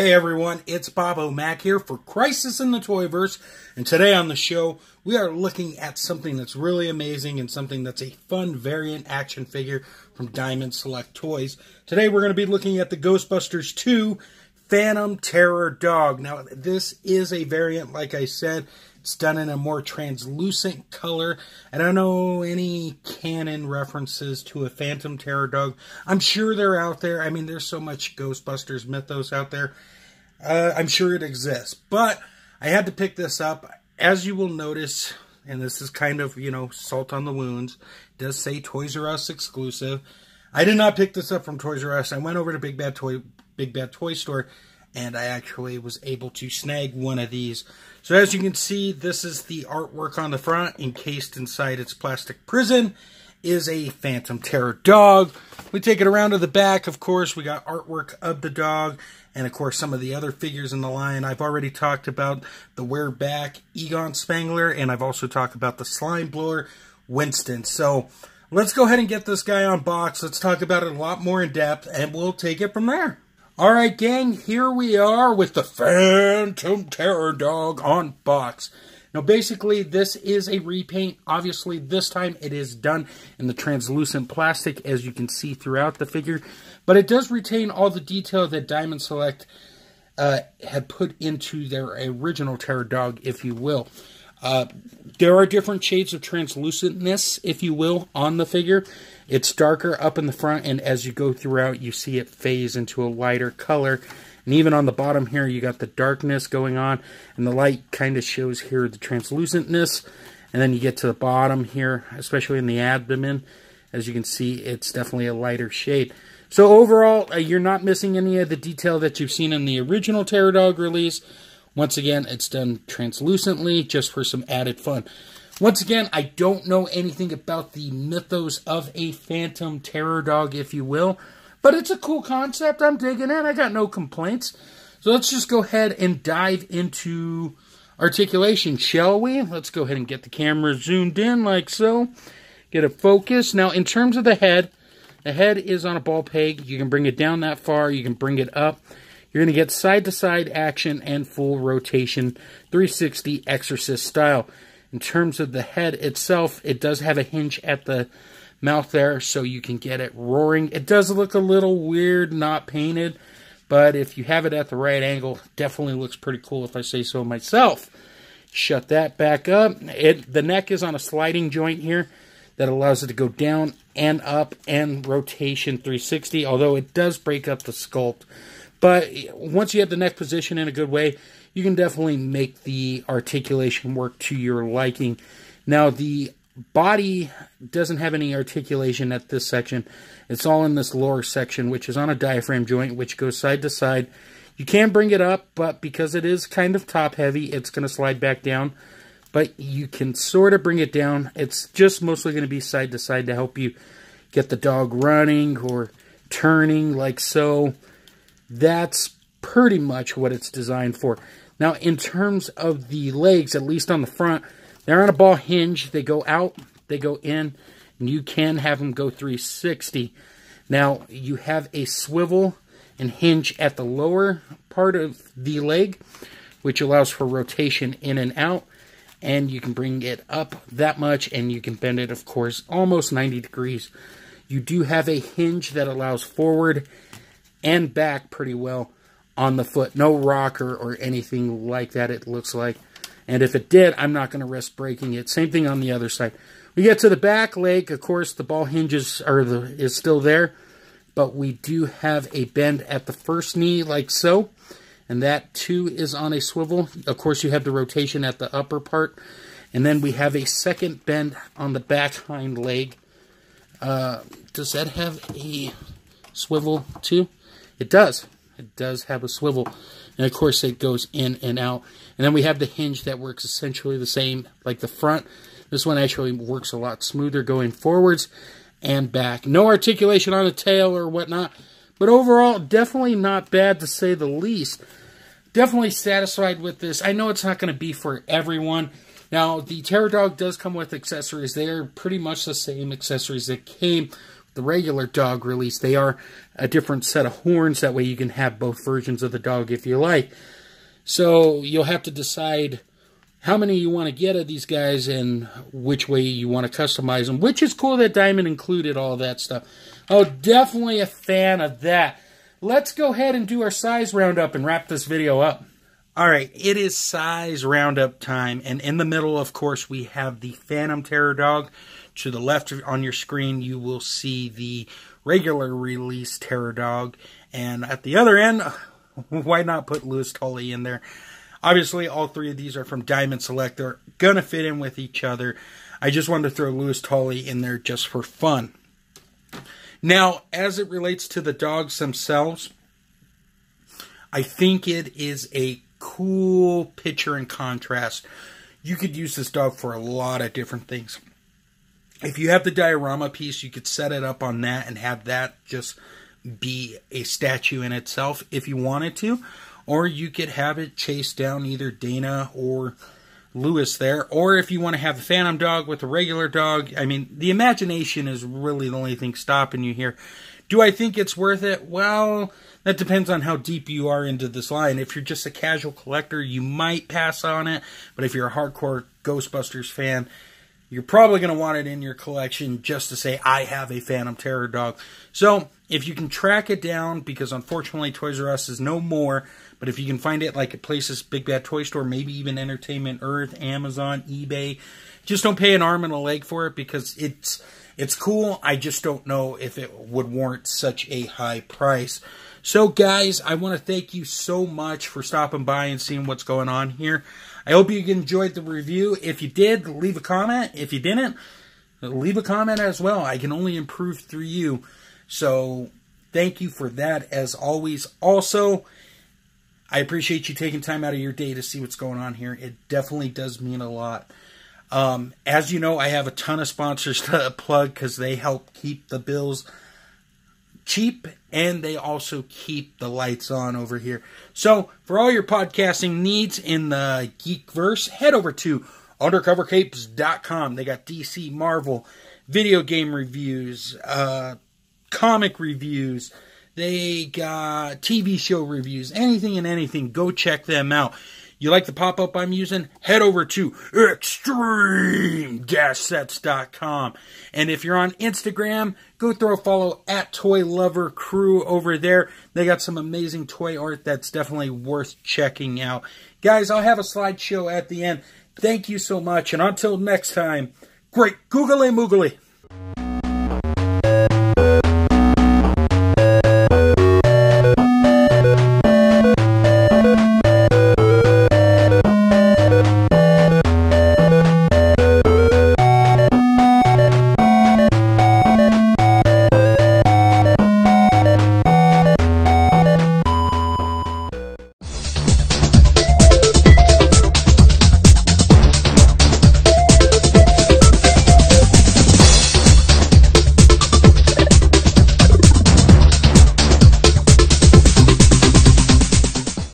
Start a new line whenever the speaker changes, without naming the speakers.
Hey everyone, it's Bob O'Mac here for Crisis in the Toyverse, and today on the show we are looking at something that's really amazing and something that's a fun variant action figure from Diamond Select Toys. Today we're going to be looking at the Ghostbusters 2 Phantom Terror Dog. Now this is a variant, like I said. It's done in a more translucent color. I don't know any canon references to a Phantom Terror Dog. I'm sure they're out there. I mean, there's so much Ghostbusters mythos out there. I'm sure it exists. But I had to pick this up. As you will notice, and this is kind of, salt on the wounds, it does say Toys R Us exclusive. I did not pick this up from Toys R Us. I went over to Big Bad Toy Store, and I actually was able to snag one of these. So as you can see, this is the artwork on the front. Encased inside its plastic prison is a Phantom Terror Dog. We take it around to the back. Of course, we got artwork of the dog, and of course some of the other figures in the line. I've already talked about the wear-back Egon Spangler, and I've also talked about the slime blower Winston. So let's go ahead and get this guy unboxed. Let's talk about it a lot more in depth, and we'll take it from there. Alright gang, here we are with the Phantom Terror Dog on box. Now basically this is a repaint. Obviously this time it is done in the translucent plastic, as you can see throughout the figure. But it does retain all the detail that Diamond Select had put into their original Terror Dog, if you will. There are different shades of translucentness, if you will, on the figure. It's darker up in the front, and as you go throughout, you see it phase into a lighter color. And even on the bottom here, you got the darkness going on, and the light kind of shows here the translucentness. And then you get to the bottom here, especially in the abdomen. As you can see, it's definitely a lighter shade. So overall, you're not missing any of the detail that you've seen in the original Terror Dog release. Once again, it's done translucently just for some added fun. Once again, I don't know anything about the mythos of a Phantom Terror Dog, if you will. But it's a cool concept. I'm digging it. I got no complaints. So let's just go ahead and dive into Articulation, shall we? Let's go ahead and get the camera zoomed in like so. Get it focused. Now, in terms of the head is on a ball peg. You can bring it down that far. You can bring it up. You're going to get side-to-side action and full rotation, 360 Exorcist style. In terms of the head itself, it does have a hinge at the mouth there, so you can get it roaring. It does look a little weird, not painted, but if you have it at the right angle, definitely looks pretty cool if I say so myself. Shut that back up. The neck is on a sliding joint here that allows it to go down and up and rotation 360, although it does break up the sculpt. But once you have the neck position in a good way, you can definitely make the articulation work to your liking. Now, the body doesn't have any articulation at this section. It's all in this lower section, which is on a diaphragm joint, which goes side to side. You can bring it up, but because it is kind of top-heavy, it's going to slide back down. But you can sort of bring it down. It's just mostly going to be side to side to help you get the dog running or turning like so. That's pretty much what it's designed for. Now, in terms of the legs, at least on the front, they're on a ball hinge. They go out, they go in, and you can have them go 360. Now, you have a swivel and hinge at the lower part of the leg, which allows for rotation in and out. And you can bring it up that much, and you can bend it, of course, almost 90 degrees. You do have a hinge that allows forward and back pretty well on the foot. No rocker or anything like that, it looks like. And if it did, I'm not going to risk breaking it. Same thing on the other side. We get to the back leg. Of course, the ball hinges is still there. But we do have a bend at the first knee like so. And that, too, is on a swivel. Of course, you have the rotation at the upper part. And then we have a second bend on the back hind leg. Does that have a swivel, too? It does. It does have a swivel. And, of course, it goes in and out. And then we have the hinge that works essentially the same like the front. This one actually works a lot smoother going forwards and back. No articulation on the tail or whatnot. But overall, definitely not bad to say the least. Definitely satisfied with this. I know it's not going to be for everyone. Now, the Terror Dog does come with accessories. They are pretty much the same accessories that came the regular dog release. They are a different set of horns. That way you can have both versions of the dog if you like. So you'll have to decide how many you want to get of these guys and which way you want to customize them, which is cool that Diamond included all that stuff. Oh, definitely a fan of that. Let's go ahead and do our size roundup and wrap this video up. All right, it is size roundup time, and in the middle, of course, we have the Phantom Terror Dog. To the left on your screen, you will see the regular release Terror Dog, and at the other end, why not put Louis Tully in there? Obviously, all three of these are from Diamond Select. They're going to fit in with each other. I just wanted to throw Louis Tully in there just for fun. Now, as it relates to the dogs themselves, I think it is a cool picture and contrast. You could use this dog for a lot of different things. If you have the diorama piece, you could set it up on that and have that just be a statue in itself if you wanted to. Or you could have it chase down either Dana or Louis there. Or if you want to have the Phantom Dog with a regular dog. I mean, the imagination is really the only thing stopping you here. Do I think it's worth it? Well, that depends on how deep you are into this line. If you're just a casual collector, you might pass on it. But if you're a hardcore Ghostbusters fan, you're probably going to want it in your collection just to say, I have a Phantom Terror Dog. So, if you can track it down, because unfortunately Toys R Us is no more, but if you can find it like at places, Big Bad Toy Store, maybe even Entertainment Earth, Amazon, eBay, just don't pay an arm and a leg for it, because it's cool. I just don't know if it would warrant such a high price. So, guys, I want to thank you so much for stopping by and seeing what's going on here. I hope you enjoyed the review. If you did, leave a comment. If you didn't, leave a comment as well. I can only improve through you. So, thank you for that as always. Also, I appreciate you taking time out of your day to see what's going on here. It definitely does mean a lot. As you know, I have a ton of sponsors to plug because they help keep the bills cheap, and they also keep the lights on over here. So, for all your podcasting needs in the Geekverse, head over to undercovercapes.com. They got DC, Marvel, video game reviews, comic reviews. They got TV show reviews, anything and anything. Go check them out. You like the pop-up I'm using? Head over to extreme-sets.com. And if you're on Instagram, go throw a follow at Toy Lover Crew over there. They got some amazing toy art that's definitely worth checking out. Guys, I'll have a slideshow at the end. Thank you so much. And until next time, great googly moogly.